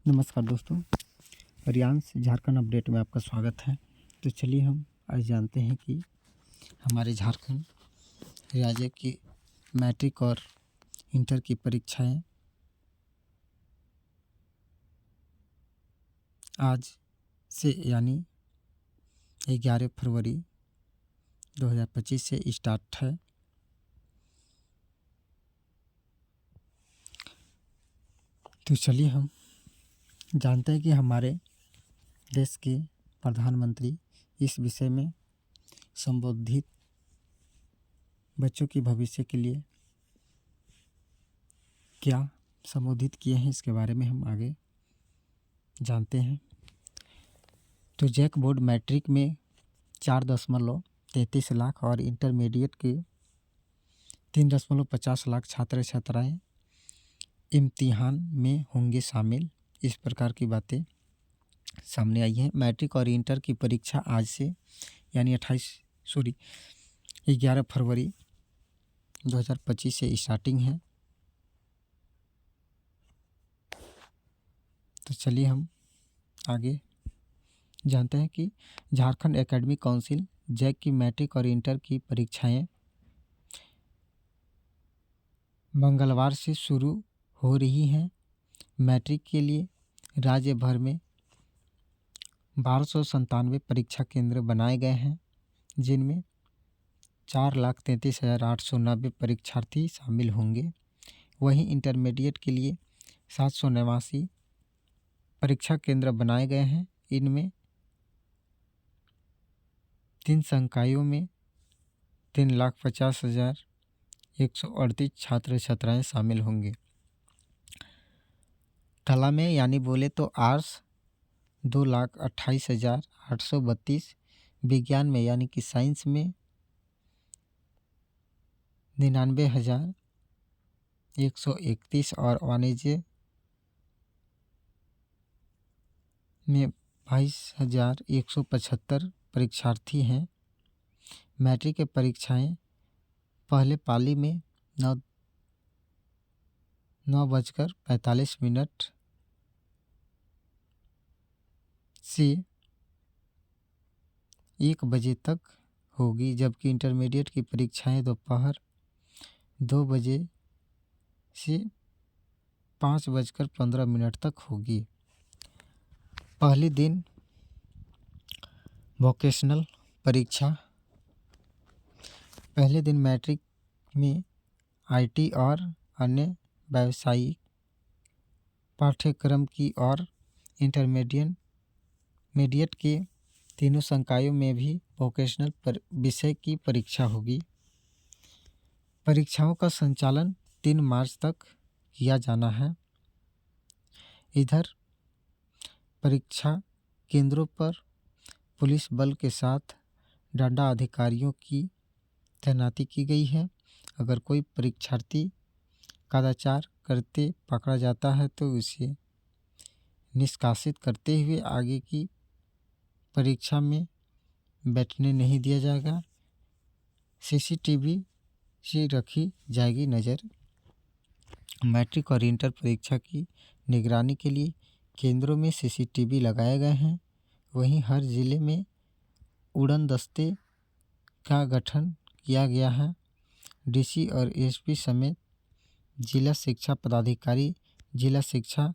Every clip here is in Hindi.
नमस्कार दोस्तों, रियांश झारखंड अपडेट में आपका स्वागत है। तो चलिए हम आज जानते हैं कि हमारे झारखंड राज्य की मैट्रिक और इंटर की परीक्षाएं आज से यानी 11 फरवरी 2025 से स्टार्ट है। तो चलिए हम जानते हैं कि हमारे देश के प्रधानमंत्री इस विषय में संबोधित बच्चों की भविष्य के लिए क्या संबोधित किए हैं, इसके बारे में हम आगे जानते हैं। तो जैक बोर्ड मैट्रिक में 4.33 लाख और इंटरमीडिएट के 3.50 लाख छात्र छात्राएं इम्तिहान में होंगे शामिल। इस प्रकार की बातें सामने आई हैं। मैट्रिक और इंटर की परीक्षा आज से यानी 11 फरवरी 2025 से स्टार्टिंग है। तो चलिए हम आगे जानते हैं कि झारखंड एकेडमिक काउंसिल जैक की मैट्रिक और इंटर की परीक्षाएं मंगलवार से शुरू हो रही हैं। मैट्रिक के लिए राज्य भर में 1297 परीक्षा केंद्र बनाए गए हैं, जिनमें 4,33,890 परीक्षार्थी शामिल होंगे। वहीं इंटरमीडिएट के लिए 789 परीक्षा केंद्र बनाए गए हैं। इनमें 3 संकायों में 3,50,138 छात्र छात्राएं शामिल होंगे। कला में यानी बोले तो आर्ट्स 2,28,832, विज्ञान में यानी कि साइंस में 99,131 और वाणिज्य में 22,175 परीक्षार्थी हैं। मैट्रिक की परीक्षाएं पहले पाली में 9:45 से 1 बजे तक होगी, जबकि इंटरमीडिएट की परीक्षाएं दोपहर 2 बजे से 5:15 तक होगी। पहले दिन वोकेशनल परीक्षा। पहले दिन मैट्रिक में आईटी और अन्य व्यावसायिक पाठ्यक्रम की और इंटरमीडिएट के तीनों संकायों में भी वोकेशनल विषय की परीक्षा होगी। परीक्षाओं का संचालन 3 मार्च तक किया जाना है। इधर परीक्षा केंद्रों पर पुलिस बल के साथ डांडा अधिकारियों की तैनाती की गई है। अगर कोई परीक्षार्थी कदाचार करते पकड़ा जाता है तो उसे निष्कासित करते हुए आगे की परीक्षा में बैठने नहीं दिया जाएगा। सीसीटीवी से रखी जाएगी नज़र। मैट्रिक और इंटर परीक्षा की निगरानी के लिए केंद्रों में सीसीटीवी लगाए गए हैं। वहीं हर जिले में उड़न दस्ते का गठन किया गया है। डीसी और एसपी समेत जिला शिक्षा पदाधिकारी, जिला शिक्षा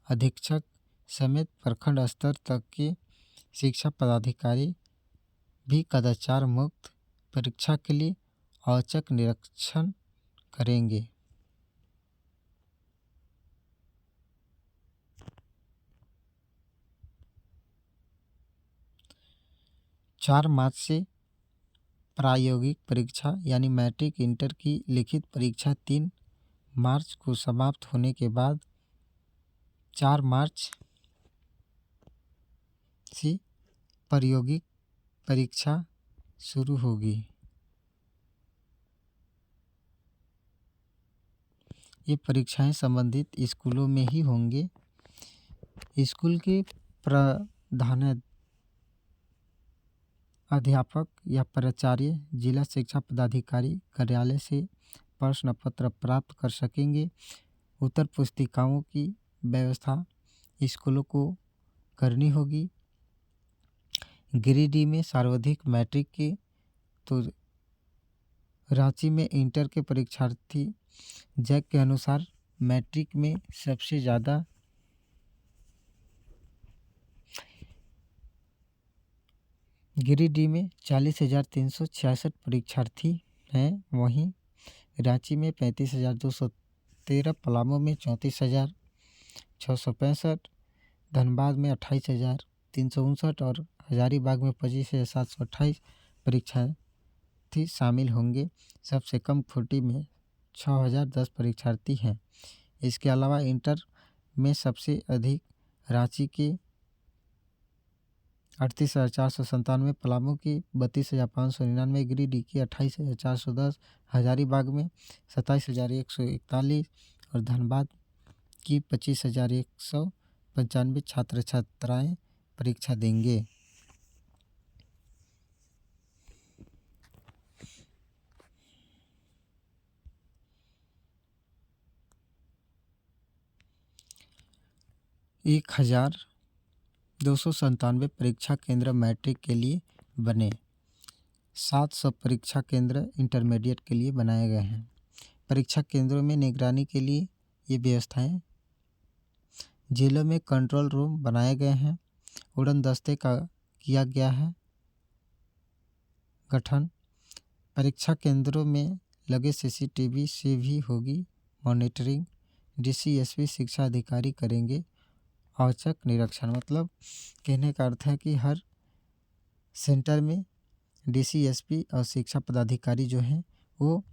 अधीक्षक समेत प्रखंड स्तर तक के शिक्षा पदाधिकारी भी कदाचार मुक्त परीक्षा के लिए औचक निरीक्षण करेंगे। चार मार्च से प्रायोगिक परीक्षा यानी मैट्रिक इंटर की लिखित परीक्षा 3 मार्च को समाप्त होने के बाद 4 मार्च से प्रायोगिक परीक्षा शुरू होगी। ये परीक्षाएं संबंधित स्कूलों में ही होंगे। स्कूल के प्रधान अध्यापक या प्राचार्य जिला शिक्षा पदाधिकारी कार्यालय से प्रश्न पत्र प्राप्त कर सकेंगे। उत्तर पुस्तिकाओं की व्यवस्था स्कूलों को करनी होगी। गिरिडीह में सर्वाधिक मैट्रिक के, तो रांची में इंटर के परीक्षार्थी। जैक के अनुसार मैट्रिक में सबसे ज़्यादा गिरिडीह में 40,366 परीक्षार्थी हैं, वहीं रांची में 35,213, पलामू में 34,665, धनबाद में 28,359 और हजारीबाग में 25,728 परीक्षार्थी शामिल होंगे। सबसे कम खूंटी में 6,010 परीक्षार्थी हैं। इसके अलावा इंटर में सबसे अधिक रांची के 38,497, पलामू की 32,599, गिरिडीह की 28,410, हजारीबाग में 27,141 और धनबाद की 25,195 छात्र छात्राएं परीक्षा देंगे। एक 1,297 परीक्षा केंद्र मैट्रिक के लिए बने। 700 परीक्षा केंद्र इंटरमीडिएट के लिए बनाए गए हैं। परीक्षा केंद्रों में निगरानी के लिए ये व्यवस्थाएं। जिलों में कंट्रोल रूम बनाए गए हैं। उड़न दस्ते का किया गया है गठन। परीक्षा केंद्रों में लगे सीसीटीवी से भी होगी मॉनिटरिंग। डीसीएसपी शिक्षा अधिकारी करेंगे औचक निरीक्षण। मतलब कहने का अर्थ है कि हर सेंटर में डीसीएसपी और शिक्षा पदाधिकारी जो हैं वो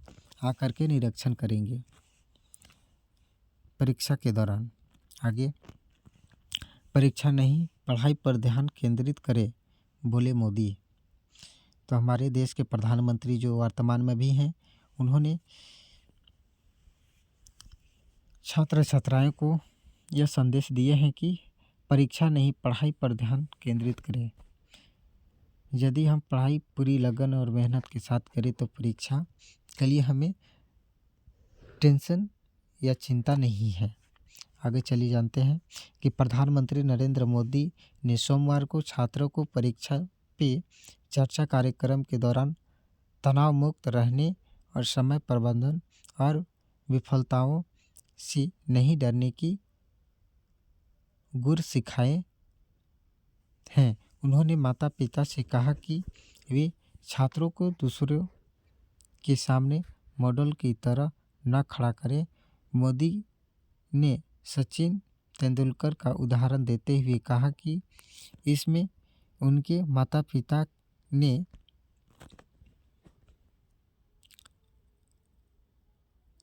आकर के निरीक्षण करेंगे परीक्षा के दौरान। आगे, परीक्षा नहीं पढ़ाई पर ध्यान केंद्रित करें, बोले मोदी। तो हमारे देश के प्रधानमंत्री जो वर्तमान में भी हैं, उन्होंने छात्र छात्राओं को यह संदेश दिए हैं कि परीक्षा नहीं पढ़ाई पर ध्यान केंद्रित करें। यदि हम पढ़ाई पूरी लगन और मेहनत के साथ करें तो परीक्षा के लिए हमें टेंशन या चिंता नहीं है। आगे चलिए जानते हैं कि प्रधानमंत्री नरेंद्र मोदी ने सोमवार को छात्रों को परीक्षा पे चर्चा कार्यक्रम के दौरान तनाव मुक्त रहने और समय प्रबंधन और विफलताओं से नहीं डरने की गुर सिखाए हैं। उन्होंने माता पिता से कहा कि वे छात्रों को दूसरों के सामने मॉडल की तरह न खड़ा करें। मोदी ने सचिन तेंदुलकर का उदाहरण देते हुए कहा कि इसमें उनके माता पिता ने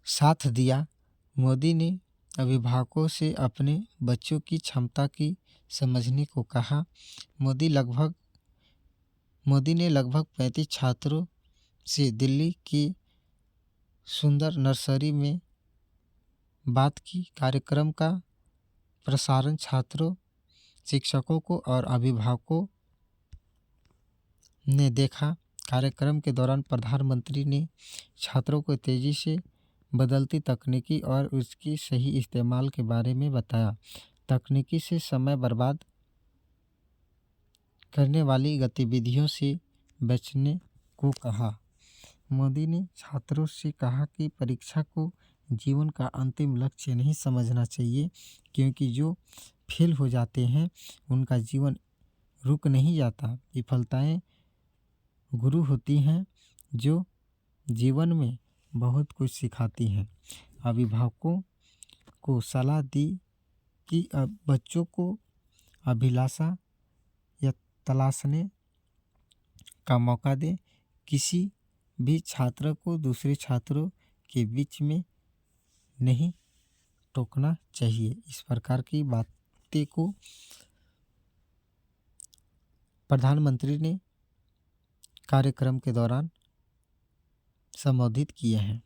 साथ दिया। मोदी ने अभिभावकों से अपने बच्चों की क्षमता की समझने को कहा। मोदी ने लगभग 35 छात्रों से दिल्ली की सुंदर नर्सरी में बात की। कार्यक्रम का प्रसारण छात्रों, शिक्षकों को और अभिभावकों ने देखा। कार्यक्रम के दौरान प्रधानमंत्री ने छात्रों को तेजी से बदलती तकनीकी और उसकी सही इस्तेमाल के बारे में बताया। तकनीकी से समय बर्बाद करने वाली गतिविधियों से बचने को कहा। मोदी ने छात्रों से कहा कि परीक्षा को जीवन का अंतिम लक्ष्य नहीं समझना चाहिए, क्योंकि जो फेल हो जाते हैं उनका जीवन रुक नहीं जाता। विफलताएं गुरु होती हैं जो जीवन में बहुत कुछ सिखाती हैं। अभिभावकों को सलाह दी कि बच्चों को अभिलाषा या तलाशने का मौका दें। किसी भी छात्र को दूसरे छात्रों के बीच में नहीं टोकना चाहिए। इस प्रकार की बातें को प्रधानमंत्री ने कार्यक्रम के दौरान संबोधित किए हैं।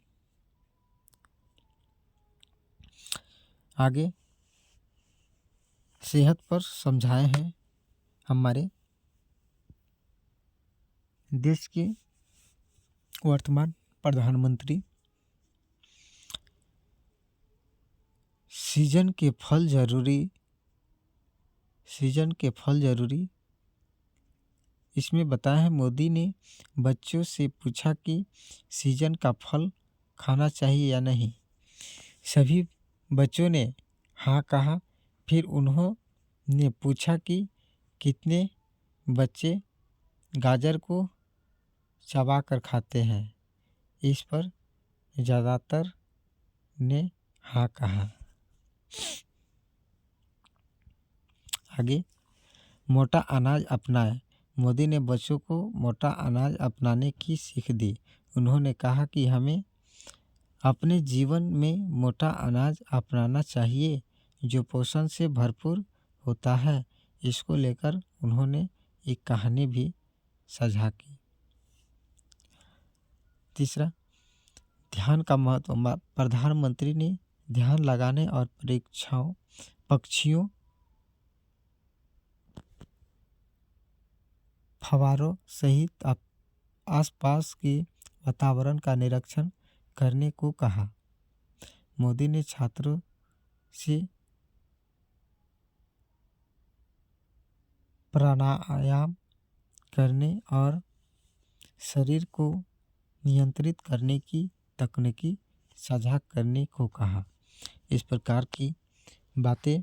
आगे सेहत पर समझाए हैं हमारे देश के वर्तमान प्रधानमंत्री। सीजन के फल जरूरी सृजन के फल जरूरी। इसमें बताया है मोदी ने बच्चों से पूछा कि सृजन का फल खाना चाहिए या नहीं। सभी बच्चों ने हाँ कहा। फिर उन्होंने पूछा कि कितने बच्चे गाजर को चबा कर खाते हैं। इस पर ज़्यादातर ने हाँ कहा। आगे, मोटा अनाज अपनाएं। मोदी ने बच्चों को मोटा अनाज अपनाने की सीख दी। उन्होंने कहा कि हमें अपने जीवन में मोटा अनाज अपनाना चाहिए जो पोषण से भरपूर होता है। इसको लेकर उन्होंने एक कहानी भी साझा की। तीसरा, ध्यान का महत्व। प्रधानमंत्री ने ध्यान लगाने और पक्षियों, फव्वारों सहित आसपास के वातावरण का निरीक्षण करने को कहा। मोदी ने छात्रों से प्राणायाम करने और शरीर को नियंत्रित करने की तकनीकी साझा करने को कहा। इस प्रकार की बातें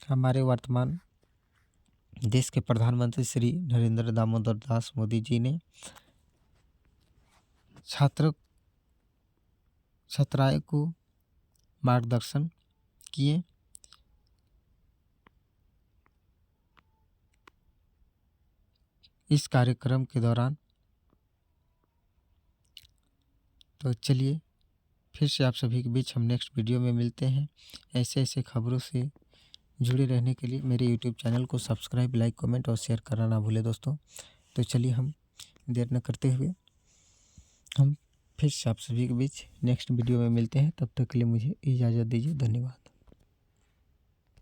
हमारे वर्तमान देश के प्रधानमंत्री श्री नरेंद्र दामोदर दास मोदी जी ने छात्राओं को मार्गदर्शन किए। इस कार्यक्रम के दौरान तो चलिए फिर से आप सभी के बीच हम नेक्स्ट वीडियो में मिलते हैं। ऐसे ऐसे खबरों से जुड़े रहने के लिए मेरे यूट्यूब चैनल को सब्सक्राइब, लाइक, कमेंट और शेयर करना ना भूलें दोस्तों। तो चलिए हम देर न करते हुए हम फिर से आप सभी के बीच नेक्स्ट वीडियो में मिलते हैं। तब तक के लिए मुझे इजाज़त दीजिए। धन्यवाद।